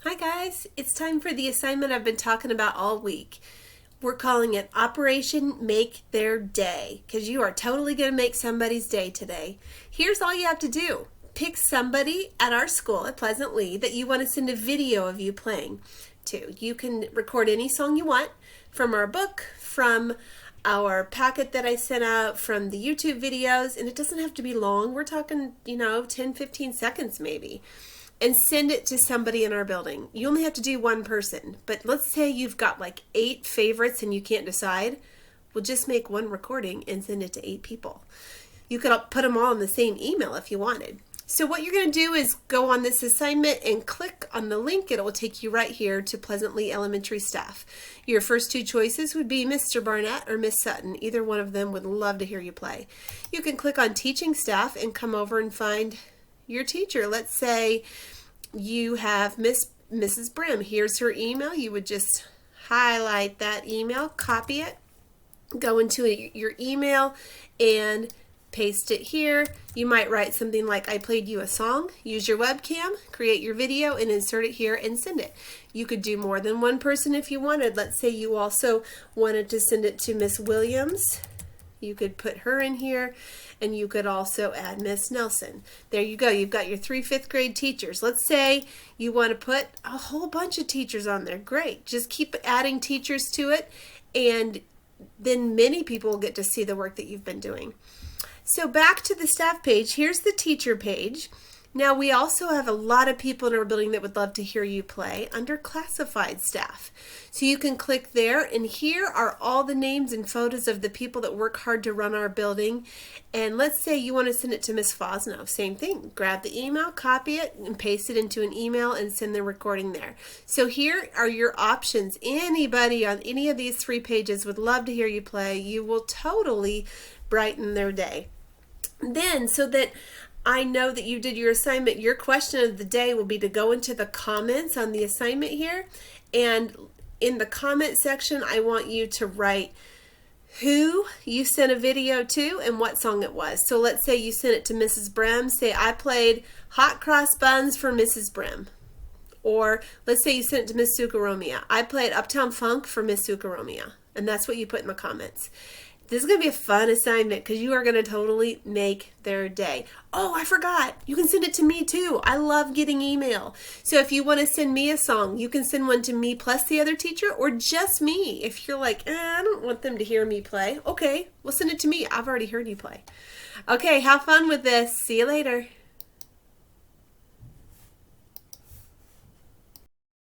Hi guys, it's time for the assignment I've been talking about all week. We're calling it Operation Make Their Day because you are totally going to make somebody's day today. Here's all you have to do. Pick somebody at our school at Pleasant Lee that you want to send a video of you playing to. You can record any song you want from our book, from our packet that I sent out, from the YouTube videos, and it doesn't have to be long. We're talking, 10-15 seconds maybe. And send it to somebody in our building. You only have to do one person, but let's say you've got like 8 favorites and you can't decide. We'll just make one recording and send it to 8 people. You could put them all in the same email if you wanted. So what you're going to do is go on this assignment and click on the link. It will take you right here to Pleasant Lee Elementary staff. Your first 2 choices would be Mr. Barnett or Miss Sutton. Either one of them would love to hear you play. You can click on teaching staff and come over and find your teacher. Let's say you have Mrs. Brim. Here's her email. You would just highlight that email, copy it, go into your email and paste it here. You might write something like, I played you a song. Use your webcam, create your video, and insert it here and send it. You could do more than one person if you wanted. Let's say you also wanted to send it to Miss Williams. You could put her in here, and you could also add Miss Nelson. There you go. You've got your 3 5th grade teachers. Let's say you want to put a whole bunch of teachers on there. Great. Just keep adding teachers to it, and then many people will get to see the work that you've been doing. So back to the staff page. Here's the teacher page. Now we also have a lot of people in our building that would love to hear you play under classified staff. So you can click there, and here are all the names and photos of the people that work hard to run our building. And let's say you want to send it to Miss Fosno. Same thing. Grab the email, copy it, and paste it into an email and send the recording there. So here are your options. Anybody on any of these 3 pages would love to hear you play. You will totally brighten their day. Then, so that I know that you did your assignment, your question of the day will be to go into the comments on the assignment here, and in the comment section I want you to write who you sent a video to and what song it was. So let's say you sent it to Mrs. Brim. Say, I played Hot Cross Buns for Mrs. Brim. Or let's say you sent it to Miss Sukaromia. I played Uptown Funk for Miss Sukaromia. And that's what you put in the comments. This is going to be a fun assignment because you are going to totally make their day. Oh, I forgot. You can send it to me too. I love getting email. So if you want to send me a song, you can send one to me plus the other teacher, or just me. If you're like, I don't want them to hear me play. Okay, well, send it to me. I've already heard you play. Okay, have fun with this. See you later.